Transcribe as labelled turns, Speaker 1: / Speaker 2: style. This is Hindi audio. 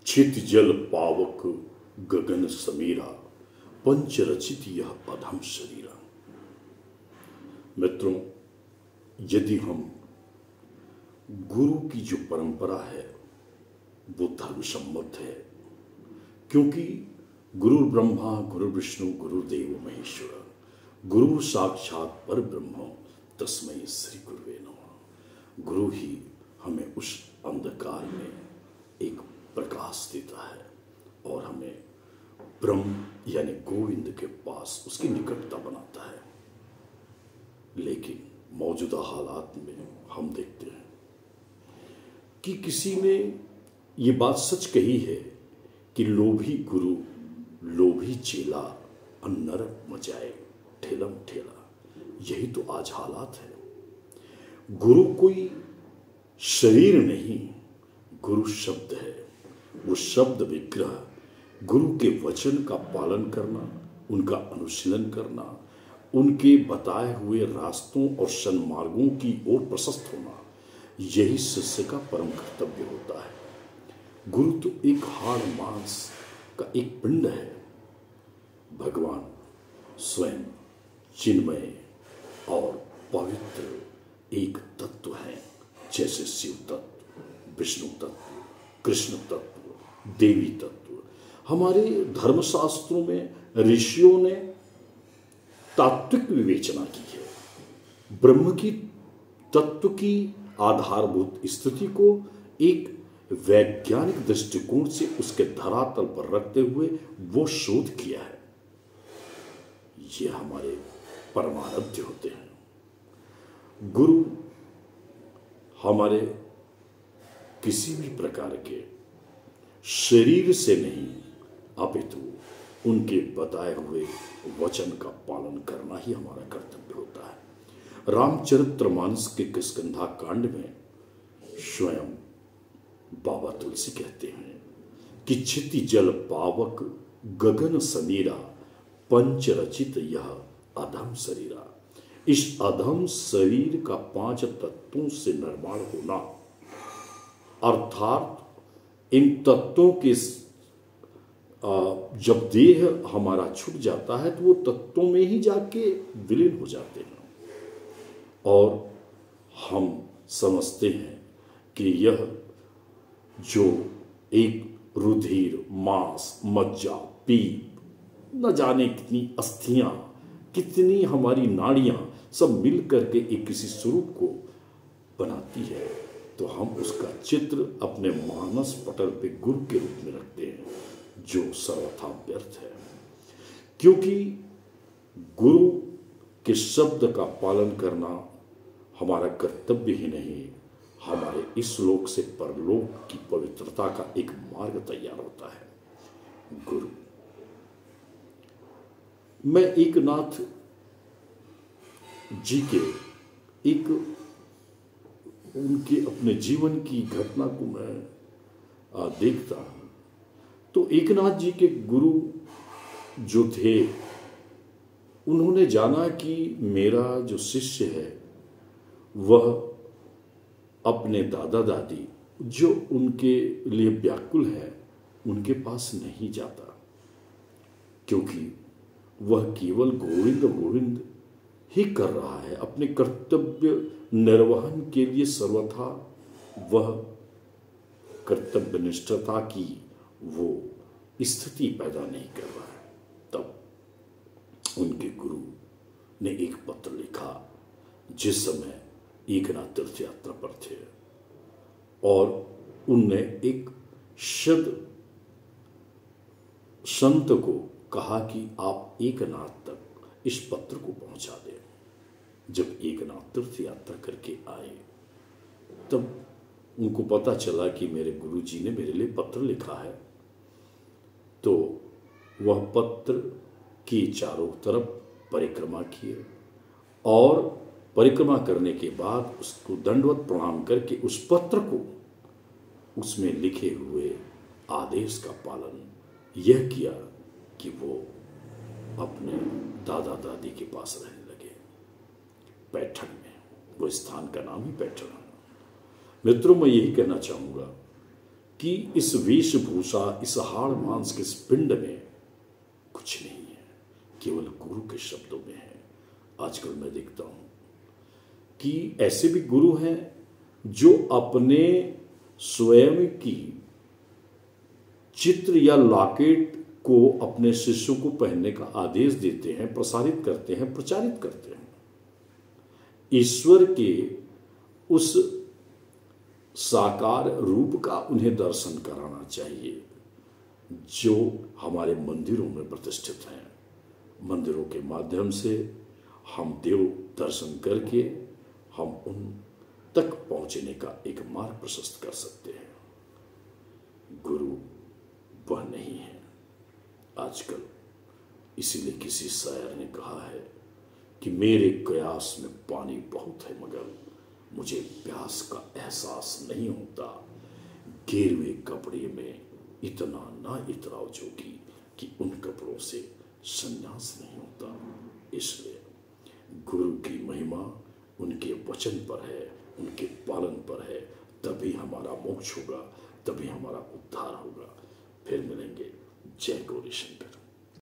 Speaker 1: छित जल पावक गगन समीरा, पंच रचित यह अधम शरीरा। मित्रों, यदि हम गुरु की जो परंपरा है वो धर्म सम्मत है, क्योंकि गुरु ब्रह्मा गुरु विष्णु गुरुदेव महेश्वर, गुरु साक्षात पर ब्रह्म तस्मै श्री गुरुवे नमः। गुरु ही हमें उस अंधकार में एक प्रकाश देता है और हमें ब्रह्म यानी गोविंद के पास उसकी निकटता बनाता है। लेकिन मौजूदा हालात में हम देखते हैं कि किसी ने ये बात सच कही है कि लोभी गुरु लोभी चेला, नरक मचाए ठेलम ठेला। यही तो आज हालात है। गुरु कोई शरीर नहीं, गुरु शब्द है। वो शब्द विग्रह, गुरु के वचन का पालन करना, उनका अनुशीलन करना, उनके बताए हुए रास्तों और सन्मार्गों की ओर प्रशस्त होना, यही शिष्य का परम कर्तव्य होता है। गुरु तो एक हाड़ मांस का एक पिंड है। भगवान स्वयं चिन्मय और पवित्र एक तत्व है, जैसे शिव तत्व, विष्णु तत्व, कृष्ण तत्व, देवी तत्व। हमारे धर्मशास्त्रों में ऋषियों ने तात्विक विवेचना की है। ब्रह्म की तत्व की आधारभूत स्थिति को एक वैज्ञानिक दृष्टिकोण से उसके धरातल पर रखते हुए वो शोध किया है। ये हमारे परमाराध्य होते हैं। गुरु हमारे किसी भी प्रकार के शरीर से नहीं, अपितु उनके बताए हुए वचन का पालन करना ही हमारा कर्तव्य होता है। रामचरितमानस के किष्किंधा कांड में स्वयं बाबा तुलसी कहते हैं कि क्षिति जल पावक गगन समीरा, पंच रचित यह अधम शरीरा। इस अधम शरीर का 5 तत्वों से निर्माण होना, अर्थात इन तत्वों के जब देह हमारा छूट जाता है तो वो तत्वों में ही जाके विलीन हो जाते हैं और हम समझते हैं कि यह जो एक रुधिर, मांस, मज्जा, पीप, न जाने कितनी अस्थियां, कितनी हमारी नाड़ियां सब मिल करके एक किसी स्वरूप को बनाती है, तो हम उसका चित्र अपने मानस पटल पे गुरु के रूप में रखते हैं, जो सर्वथा व्यर्थ है। क्योंकि गुरु के शब्द का पालन करना हमारा कर्तव्य ही नहीं, हमारे इस लोक से परलोक की पवित्रता का एक मार्ग तैयार होता है। गुरु, मैं एकनाथ जी के एक उनके अपने जीवन की घटना को मैं देखता हूं, तो एकनाथ जी के गुरु जो थे, उन्होंने जाना कि मेरा जो शिष्य है वह अपने दादा दादी जो उनके लिए व्याकुल है उनके पास नहीं जाता, क्योंकि वह केवल गोविंद गोविंद ही कर रहा है। अपने कर्तव्य निर्वहन के लिए सर्वथा वह कर्तव्य निष्ठता की वो स्थिति पैदा नहीं कर रहा है। तब उनके गुरु ने एक पत्र लिखा, जिस समय एकनाथ तीर्थ यात्रा पर थे, और उनने एक संत को कहा कि आप एकनाथ तक इस पत्र को पहुंचा दें। जब एकनाथ तीर्थ यात्रा करके आए तब उनको पता चला कि मेरे गुरुजी ने मेरे लिए पत्र लिखा है, तो वह पत्र की चारों तरफ परिक्रमा किए और परिक्रमा करने के बाद उसको दंडवत प्रणाम करके उस पत्र को, उसमें लिखे हुए आदेश का पालन यह किया कि वो अपने दादा दादी के पास रहने लगे, पैठण में। वो स्थान का नाम ही पैठण है। मित्रों, मैं यही कहना चाहूँगा कि इस वेशभूषा, इस हाड़ मांस के इस पिंड में कुछ नहीं है, केवल गुरु के शब्दों में है। आजकल मैं देखता हूं कि ऐसे भी गुरु हैं जो अपने स्वयं की चित्र या लॉकेट को अपने शिष्यों को पहनने का आदेश देते हैं, प्रसारित करते हैं, प्रचारित करते हैं। ईश्वर के उस साकार रूप का उन्हें दर्शन कराना चाहिए जो हमारे मंदिरों में प्रतिष्ठित हैं। मंदिरों के माध्यम से हम देव दर्शन करके हम उन तक पहुंचने का एक मार्ग प्रशस्त कर सकते हैं। गुरु वह नहीं है आजकल। इसीलिए किसी शायर ने कहा है कि मेरे कयास में पानी बहुत है मगर मुझे प्यास का एहसास नहीं होता। गेरुए कपड़े में इतना ना इतराओ जोगी कि उन कपड़ों से संन्यास नहीं होता। इसलिए गुरु की महिमा उनके वचन पर है, उनके पालन पर है, तभी हमारा मोक्ष होगा, तभी हमारा उद्धार होगा। फिर मिलेंगे। जय गौरी शंकर।